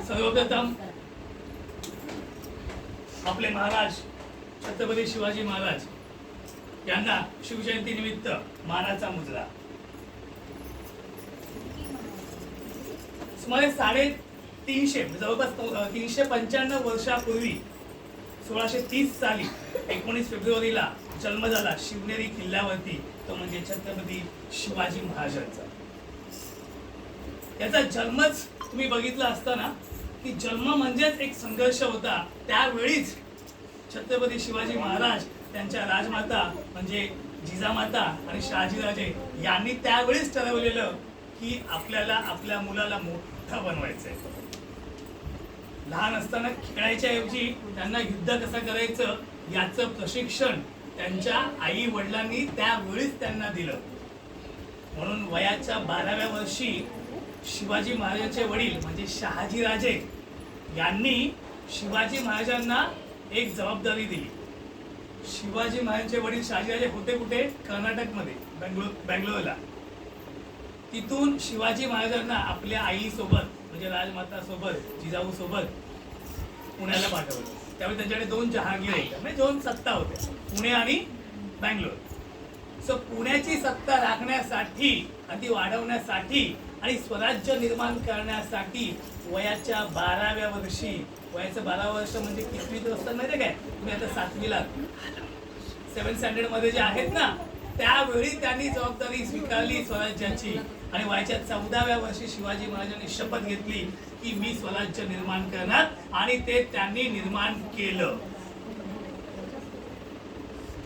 सर्वप्रथम आपले महाराज छत्रपती शिवाजी महाराज यांना शिवजयंती निमित्त मानाचा मुजरा. सुमारे 350 जवळपास 395 वर्षापूर्वी 1630 साली 19 फेब्रुवारीला जन्म झाला शिवनेरी किल्ल्यावरती, तो म्हणजे छत्रपती शिवाजी महाराजांचा. याचा जन्मच तुम्ही बघितला असताना की जन्म म्हणजेच एक संघर्ष होता. त्यावेळीच छत्रपती शिवाजी महाराज त्यांच्या राजमाता म्हणजे जिजामाता आणि शहाजीराजे यांनी त्यावेळीच ठरवलेलं की आपल्याला आपल्या मुलाला मोठं बनवायचंय. लहान असताना खेळायच्या ऐवजी त्यांना युद्ध कसं करायचं याचं प्रशिक्षण त्यांच्या आई वडिलांनी त्यावेळीच त्यांना दिलं. म्हणून वयाच्या 12व्या वर्षी शिवाजी महाराजांचे वडील म्हणजे शहाजीराजे यांनी शिवाजी महाराजांना एक जबाबदारी दिली. शिवाजी महाराजांचे वडील शहाजीराजे होते कुठे? कर्नाटकमध्ये, बेंगलोरला. तिथून शिवाजी महाराजांना आपल्या आई सोबत म्हणजे राजमाता सोबत जिजाऊ सोबत पुण्याला पाठवलं. त्यावेळी त्यांच्याकडे 2 जहांगीर होत्या म्हणजे 2 सत्ता होत्या, पुणे आणि बेंगलोर. सो पुण्याची सत्ता राखण्यासाठी आणि ती वाढवण्यासाठी आणि स्वराज्य निर्माण करण्यासाठी वयाच्या 12व्या वर्षी, वयाचं 12 वर्ष म्हणजे कितवीत असतात माहिती काय? तुम्ही आता 7वीला 7th स्टँडर्ड मध्ये जे आहेत ना, त्यावेळी त्यांनी जबाबदारी स्वीकारली स्वराज्याची. आणि वयाच्या 14व्या वर्षी शिवाजी महाराजांनी शपथ घेतली की मी स्वराज्य निर्माण करणार, आणि ते त्यांनी निर्माण केलं.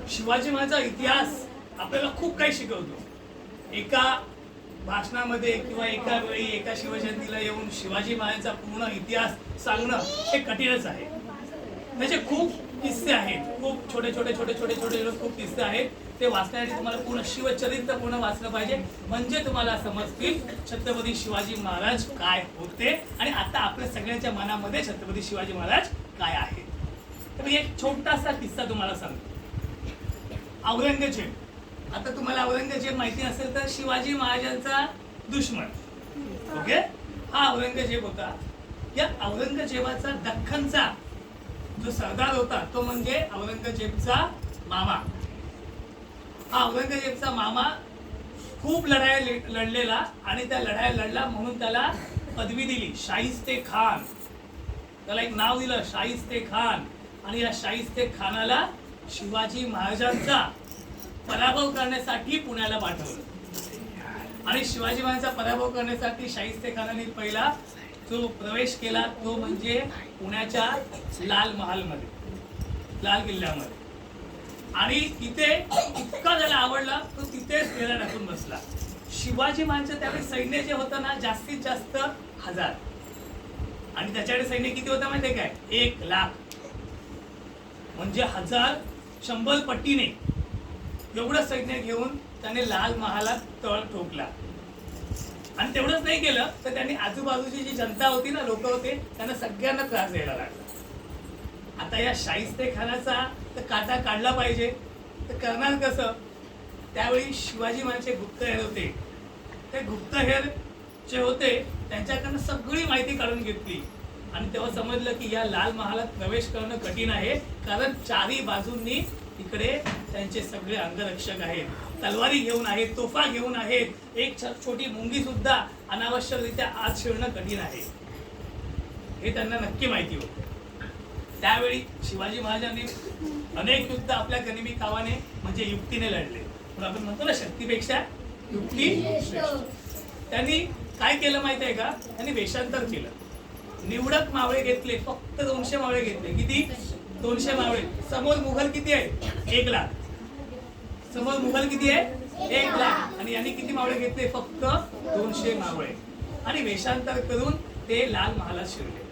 शिवाजी महाराजांचा इतिहास आपल्याला खूप काही शिकवतो. एका भाषणामध्ये किंवा एका वेळी एका शिवजयंतीला येऊन शिवाजी महाराजांचा पूर्ण इतिहास सांगणं हे कठीणच आहे. त्याचे खूप किस्से आहेत, खूप छोटे छोटे खूप किस्से आहेत. ते वाचण्यासाठी तुम्हाला पूर्ण शिवचरित्र पूर्ण वाचलं पाहिजे, म्हणजे तुम्हाला समजतील छत्रपती शिवाजी महाराज काय होते आणि आता आपल्या सगळ्यांच्या मनामध्ये छत्रपती शिवाजी महाराज काय आहे. तर मी एक छोटासा किस्सा तुम्हाला सांगतो. औरंगजेब. आता तुम्हाला औरंगजेब माहिती असेल तर शिवाजी महाराजांचा दुश्मन. ओके, हा औरंगजेब होता. या औरंगजेबाचा दख्खनचा जो सरदार होता तो म्हणजे औरंगजेबचा मामा. हा औरंगजेबचा मामा खूप लढाया लढलेला आणि त्या लढाया लढला म्हणून त्याला पदवी दिली शाहिस्ते खान. त्याला एक नाव दिलं शाहिस्ते खान. आणि या शाहिस्ते खानाला शिवाजी महाराजांचा पराभव करण्यासाठी पुण्याला पाठवलं. आणि शिवाजी महाराजांचा पराभव करण्यासाठी शाहिस्ते खानाने पहिला जो प्रवेश केला तो म्हणजे पुण्याच्या लाल महालमध्ये, लाल किल्ल्यामध्ये. आणि तिथे इतका त्याला आवडला तो तिथेच फेरा टाकून बसला. शिवाजी महाराजांचं त्यावेळी सैन्य जे होतं ना जास्तीत जास्त 1000, आणि त्याच्याकडे सैन्य किती होतं माहितीये काय? 1 लाख. म्हणजे 100 पटीने एवढं सैन्य घेऊन त्याने लाल महालात तळ ठोकला. आणि तेवढंच नाही केलं तर त्यांनी आजूबाजूची जी जनता होती ना, लोक होते, त्यांना सगळ्यांना त्रास द्यायला लागला. आता या शाहिस्ते खानाचा तर काटा काढला पाहिजे, तर करणार कसं? त्यावेळी शिवाजी महाराजांचे गुप्तहेर होते. ते गुप्तहेर जे होते त्यांच्याकडनं सगळी माहिती काढून घेतली. आणि तेव्हा समजलं की या लाल महालात प्रवेश करणं कठीण आहे, कारण 4ही बाजूंनी इकडे त्यांचे सगळे अंगरक्षक आहेत, तलवारी घेऊन आहेत, तोफा घेऊन आहेत. एक छोटी मुंगी सुद्धा अनावश्यकरित्या आत शिरणं कठीण आहे, हे त्यांना नक्की माहिती होतं. त्यावेळी शिवाजी महाराजांनी अनेक युद्ध आपल्या गनिमी कावाने म्हणजे युक्तीने लढले. पण आपण म्हणतो ना शक्तीपेक्षा युक्ती श्रेष्ठ. त्यांनी काय केलं माहिती आहे का? त्यांनी वेषांतर केलं. निवडक मावळे घेतले, फक्त 200 मावळे घेतले. किती? 200 मावळे. समोर मुघल किती आहे? 1 लाख. समोर मुघल किती आहे? 1 लाख. आणि यांनी किती मावळे घेतले? फक्त 200 मावळे. आणि वेषांतर करून ते लाल महालात शिरले.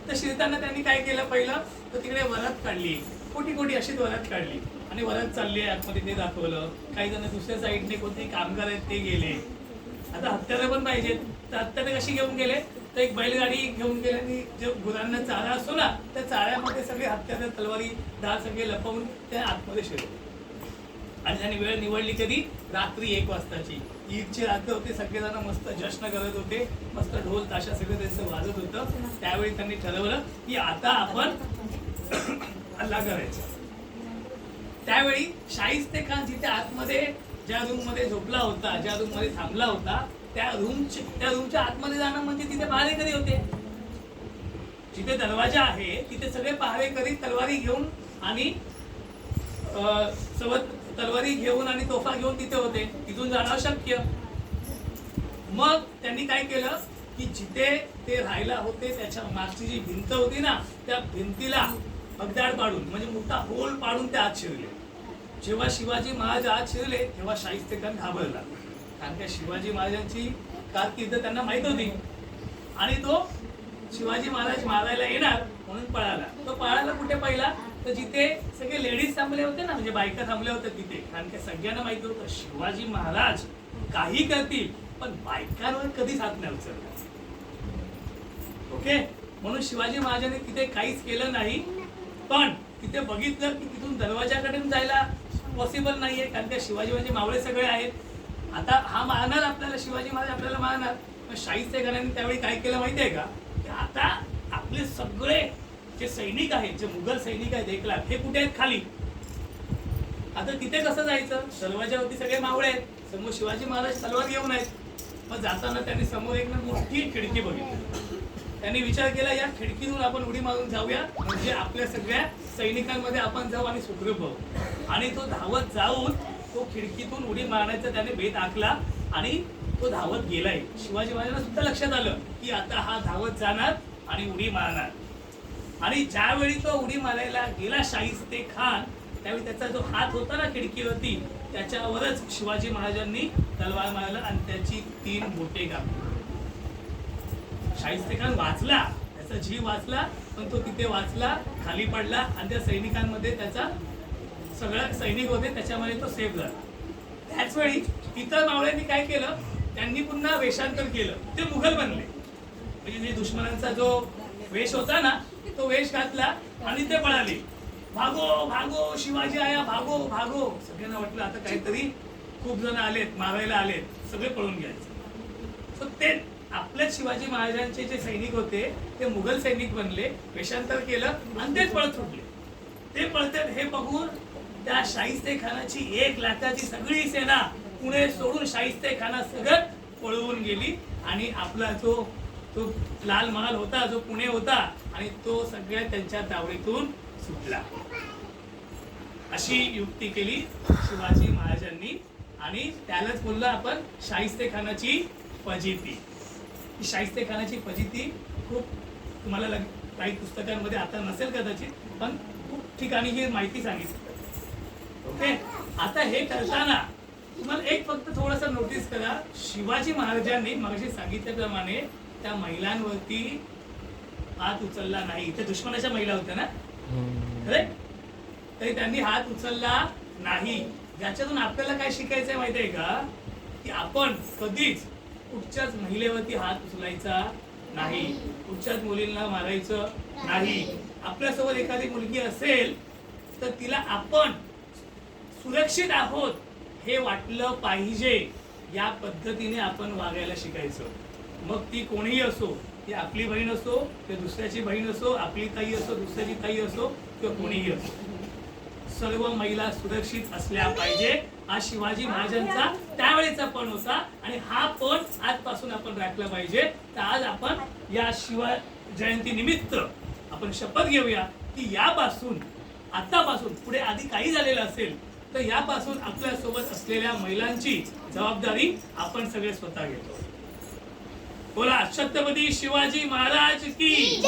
तर शिरताना त्यांनी काय केलं? पहिलं तर तिकडे वरात काढली, कोटी अशीच वरात काढली आणि वरात चालली. आतमध्ये ते दाखवलं. काही जण दुसऱ्या साईडने कोणते कामगार आहेत ते गेले. आता हत्यारं पण पाहिजेत, तर हत्यारं कशी घेऊन गेले? तर एक बैलगाडी घेऊन गेले आणि जो गुरांना चारा असतो ना, त्या चाऱ्यामध्ये सगळे हत्यारं, तलवारी, ढाल सगळे लपवून त्या आतमध्ये शिरले. आणि त्यांनी वेळ निवडली कधी? रात्री 1 वाजताची. ईदची रात्र होते, सगळेजण मस्त जश्न करत होते, मस्त ढोल ताशा सगळं त्यांचं वाजत होतं. त्यावेळी त्यांनी ठरवलं की आता आपण हल्ला करायचा. त्यावेळी शाहिस्ते खान जिथे आतमध्ये ज्या रूम मध्ये झोपला होता, ज्या रूम मध्ये थांबला होता, त्या रूमच्या आतमध्ये जाणं म्हणजे तिथे पहारेकरी होते. जिथे दरवाजा आहे तिथे सगळे पहारेकरी तलवारी घेऊन आणि तलवारी घेऊन आणि तोफा घेऊन तिथे होते. तिथून जाणं अशक्य. मग त्यांनी काय केलं की जिथे ते राहायला होते त्याच्या मागची जी भिंत होती ना, त्या भिंतीला भगदाड पाडून म्हणजे मोठा होल पाडून ते आत शिरले. जेव्हा शिवाजी महाराज आत शिरले तेव्हा शाहिस्ते खान घाबरला, कारण की शिवाजी महाराजांची कारकीर्द त्यांना माहित होती आणि तो शिवाजी महाराज मारायला येणार म्हणून पळाला. तो पळाला कुठे पहिला तर जिथे सगळे लेडीज थांबले होते ना, म्हणजे बायका थांबल्या होत्या तिथे, कारण की सगळ्यांना माहिती होतं शिवाजी महाराज काही करतील पण बायकांवर कधीच हात नाही उचलला. ओके, म्हणून शिवाजी महाराजांनी तिथे काहीच केलं नाही. पण तिथे बघितलं की तिथून दरवाजाकडे जायला पॉसिबल नाहीये, कारण की शिवाजी म्हणजे मावळे सगळे आहेत. आता हा मारणार आपल्याला, शिवाजी महाराज आपल्याला मारणार. पण शाहिस्ते खानाने त्यावेळी काय केलं माहितीये का, की आता आपले सगळे जे सैनिक आहेत, जे मुघल सैनिक आहेत 1 लाख, हे कुठे आहेत खाली. आता तिथे कसं जायचं, दरवाजावरती सगळे मावळे आहेत, समोर शिवाजी महाराज तलवार घेऊन आहेत. मग जाताना त्यांनी समोर एक मोठी खिडकी बघितली. त्यांनी विचार केला या खिडकीतून आपण उडी मारून जाऊया, म्हणजे आपल्या सगळ्या सैनिकांमध्ये आपण जाऊ आणि सुखरूप होऊ. आणि तो धावत जाऊन तो खिडकीतून उडी मारण्याचा त्याने बेत आखला आणि तो धावत गेलाय. शिवाजी महाराजांना सुद्धा लक्षात आलं की आता हा धावत जाणार आणि उडी मारणार. आणि ज्यावेळी तो उडी मारायला गेला शाहिस्ते खान, त्यावेळी त्याचा जो हात होता ना खिडकीवरती, त्याच्यावरच शिवाजी महाराजांनी तलवार मारला आणि त्याची 3 बोटे कापली. शाहिस्ते खान वाचला, त्याचा जीव वाचला, पण तो तिथे वाचला, खाली पडला आणि त्या सैनिकांमध्ये त्याचा सगळं सैनिक होते त्याच्यामध्ये तो सेफ झाला. त्याच वेळी इतर मावळ्यांनी काय केलं, त्यांनी पुन्हा वेषांतर केलं, ते मुघल बनले. म्हणजे जे दुश्मनांचा जो वेश होता ना तो वेश घातला आणि ते पळाले. भागो भागो शिवाजी आया, भागो भागो. सगळ्यांना वाटलं आता काहीतरी खूप जण आलेत, मारायला आलेत, सगळे पळून घ्यायचे. तर ते आपल्याच शिवाजी महाराजांचे जे सैनिक होते ते मुघल सैनिक बनले, वेषांतर केलं आणि तेच पळत सुटले. ते पळतात हे बघून त्या शाहिस्ते खानाची 1 लाखाची सगळी सेना पुणे सोडून शाहिस्ते खाना सगळं पळवून गेली आणि आपला जो लाल महाल होता, जो पुणे होता, आणि तो सगळ्या त्यांच्या तावडीतून सुटला. अशी युक्ती केली शिवाजी महाराजांनी आणि त्यालाच बोललो आपण शाहिस्ते खानाची फजिती. शाहिस्ते खानाची फजिती खूप तुम्हाला काही पुस्तकांमध्ये आता नसेल कदाचित, पण खूप ठिकाणी ही माहिती सांगितली. ओके, आता हे करताना तुम्हाला एक फक्त थोडस नोटीस करा, शिवाजी महाराजांनी मगाशी सांगितल्याप्रमाणे त्या महिलांवरती हात उचलला नाही. इथे दुश्मनाच्या महिला होत्या ना, खरे, तरी त्यांनी हात उचलला नाही. ज्याच्यातून आपल्याला काय शिकायचंय माहितीये का, की आपण कधीच कुठच्याच महिलेवरती हात उचलायचा नाही, कुठच्याच मुलींना मारायचं नाही. आपल्यासोबत एखादी मुलगी असेल तर तिला आपण सुरक्षित आहोत हे वाटलं पाहिजे, या पद्धतीने आपण वागायला शिकायचं. मग ती कोणीही असो, ती आपली बहीण असो, ते दुसऱ्याची बहीण असो, आपली ताई असो, दुसऱ्याची ताई असो किंवा कोणीही असो, सर्व महिला सुरक्षित असल्या पाहिजे. हा शिवाजी महाराजांचा त्यावेळेचा पण होता आणि हा पण आजपासून आपण राखला पाहिजे. तर आज आपण या शिव जयंती निमित्त आपण शपथ घेऊया की यापासून, आतापासून पुढे आधी काही झालेलं असेल तर यापासून आपल्या सोबत असलेल्या महिलांची जबाबदारी आपण सगळे स्वतः घेतो. बोला छत्रपती शिवाजी महाराज की